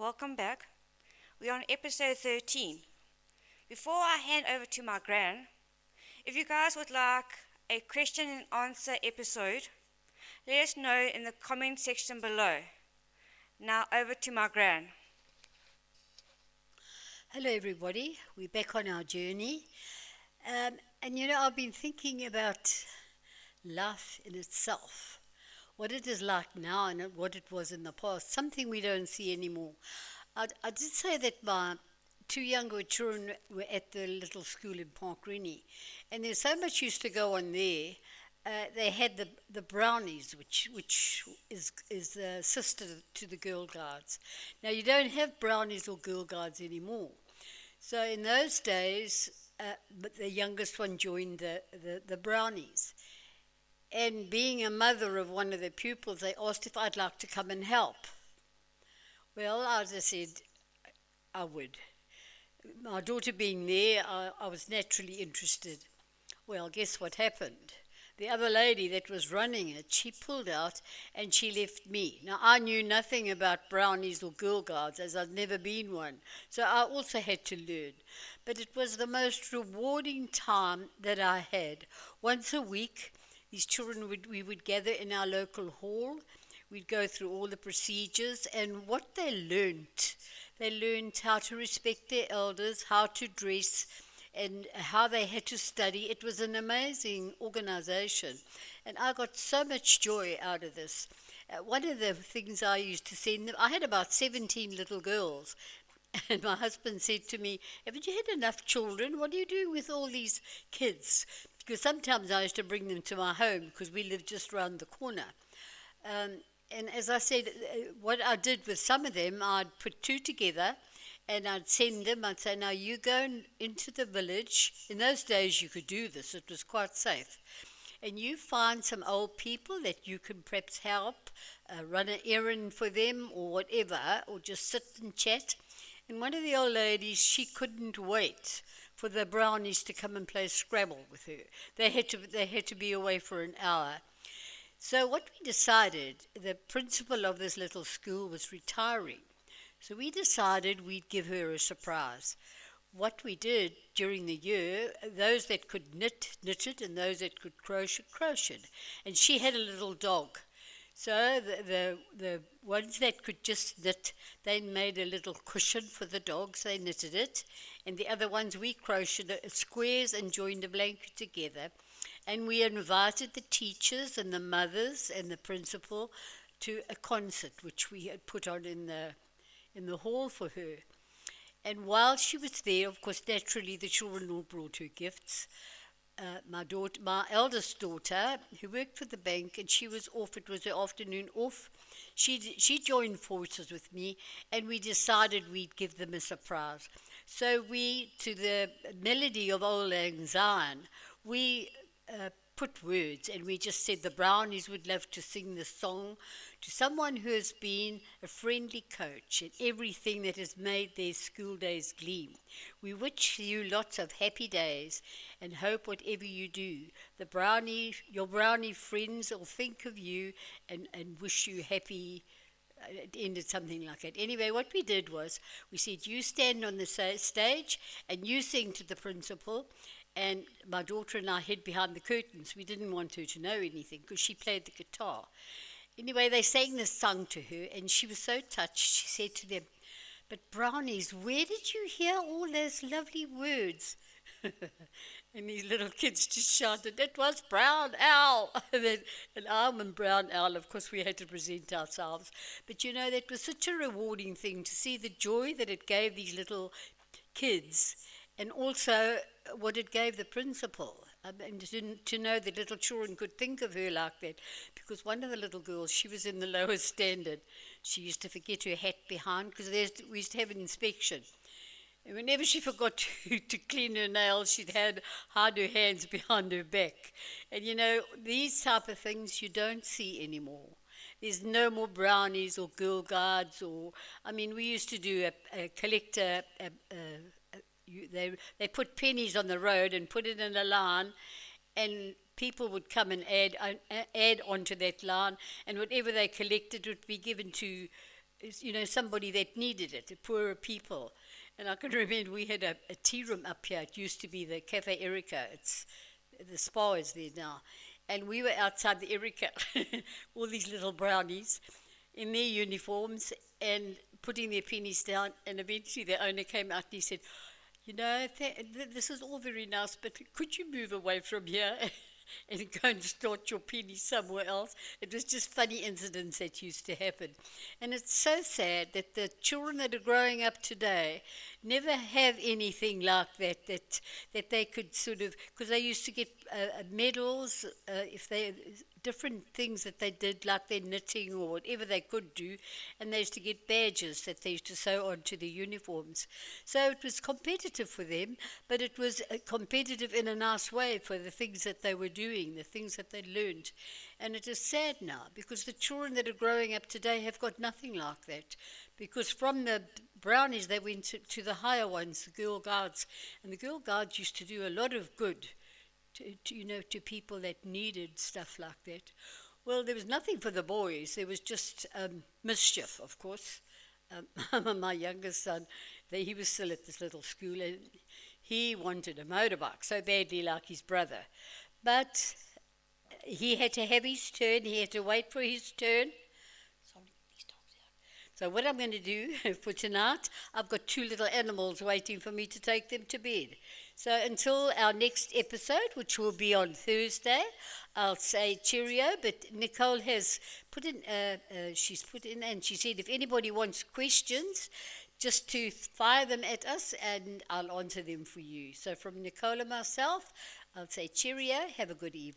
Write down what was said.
welcome back. We're on episode 13. Before I hand over to my gran, if you guys would like a question and answer episode, let us know in the comment section below. Now over to my gran. Hello, everybody. We're back on our journey. I've been thinking about life in itself, what it is like now and what it was in the past, something we don't see anymore. I did say that my two younger children were at the little school in Park Rennie, and there's so much used to go on there. They had the brownies, which is the sister to the Girl Guides. Now you don't have brownies or Girl Guides anymore. So in those days, but the youngest one joined the brownies. And being a mother of one of the pupils, they asked if I'd like to come and help. Well, I just said I would. My daughter being there, I was naturally interested. Well, guess what happened? The other lady that was running it, she pulled out and she left me. Now, I knew nothing about brownies or Girl Guides, as I'd never been one, so I also had to learn. But it was the most rewarding time that I had. Once a week, these children we would gather in our local hall. We'd go through all the procedures, and what they learned how to respect their elders, how to dress, and how they had to study. It was an amazing organization, and I got so much joy out of this. One of the things I used to send them, I had about 17 little girls, and my husband said to me, "Haven't you had enough children? What do you do with all these kids?" Because sometimes I used to bring them to my home because we lived just round the corner. And as I said, what I did with some of them, I'd put two together and I'd send them. I'd say, "Now you go into the village." In those days, you could do this, it was quite safe. And you find some old people that you can perhaps help, run an errand for them or whatever, or just sit and chat. And one of the old ladies, she couldn't wait for the brownies to come and play Scrabble with her. They had to be away for an hour. So what we decided, the principal of this little school was retiring. So we decided we'd give her a surprise. What we did during the year, those that could knitted, and those that could crocheted. And she had a little dog. So the ones that could just knit, they made a little cushion for the dogs, they knitted it. And the other ones, we crocheted squares and joined a blanket together. And we invited the teachers and the mothers and the principal to a concert which we had put on in the hall for her. And while she was there, of course, naturally the children all brought her gifts. My eldest daughter, who worked for the bank, and she was off, it was her afternoon off, she joined forces with me, and we decided we'd give them a surprise. So we, to the melody of Old Lang Syne, we put words, and we just said the brownies would love to sing the song to someone who has been a friendly coach in everything that has made their school days gleam. We wish you lots of happy days and hope whatever you do, your brownie friends will think of you and wish you happy. It ended something like that. Anyway, what we did was we said, "You stand on the stage and you sing to the principal." And my daughter and I hid behind the curtains. We didn't want her to know anything because she played the guitar. Anyway, they sang this song to her, and she was so touched. She said to them, "But brownies, where did you hear all those lovely words?" And these little kids just shouted, "It was Brown Owl." And I'm a Brown Owl, of course, we had to present ourselves. But that was such a rewarding thing to see the joy that it gave these little kids, and also what it gave the principal. And to know that little children could think of her like that. Because one of the little girls, she was in the lowest standard. She used to forget her hat behind, because we used to have an inspection. And whenever she forgot to clean her nails, she'd hide her hands behind her back. And these type of things you don't see anymore. There's no more brownies or Girl Guides we used to do a collector. They put pennies on the road and put it in a line, and people would come and add onto that line, and whatever they collected would be given to somebody that needed it, the poorer people. And I can remember we had a tea room up here. It used to be the Cafe Erica. The spa is there now. And we were outside the Erica, all these little brownies in their uniforms and putting their pennies down. And eventually the owner came out and he said, this is all very nice, but could you move away from here and go and start your penny somewhere else? It was just funny incidents that used to happen. And it's so sad that the children that are growing up today never have anything like that they could sort of, because they used to get medals if they different things that they did, like their knitting or whatever they could do, and they used to get badges that they used to sew onto their uniforms. So it was competitive for them, but it was competitive in a nice way for the things that they were doing, the things that they learned. And it is sad now, because the children that are growing up today have got nothing like that, because from the brownies they went to the higher ones, the Girl Guides, and the Girl Guides used to do a lot of good to people that needed stuff like that. Well, there was nothing for the boys. There was just mischief, of course. My youngest son, he was still at this little school, and he wanted a motorbike so badly, like his brother. But he had to have his turn. He had to wait for his turn. So what I'm going to do for tonight, I've got 2 little animals waiting for me to take them to bed. So until our next episode, which will be on Thursday, I'll say cheerio. But Nicole has put in, and she said if anybody wants questions, just to fire them at us and I'll answer them for you. So from Nicole and myself, I'll say cheerio, have a good evening.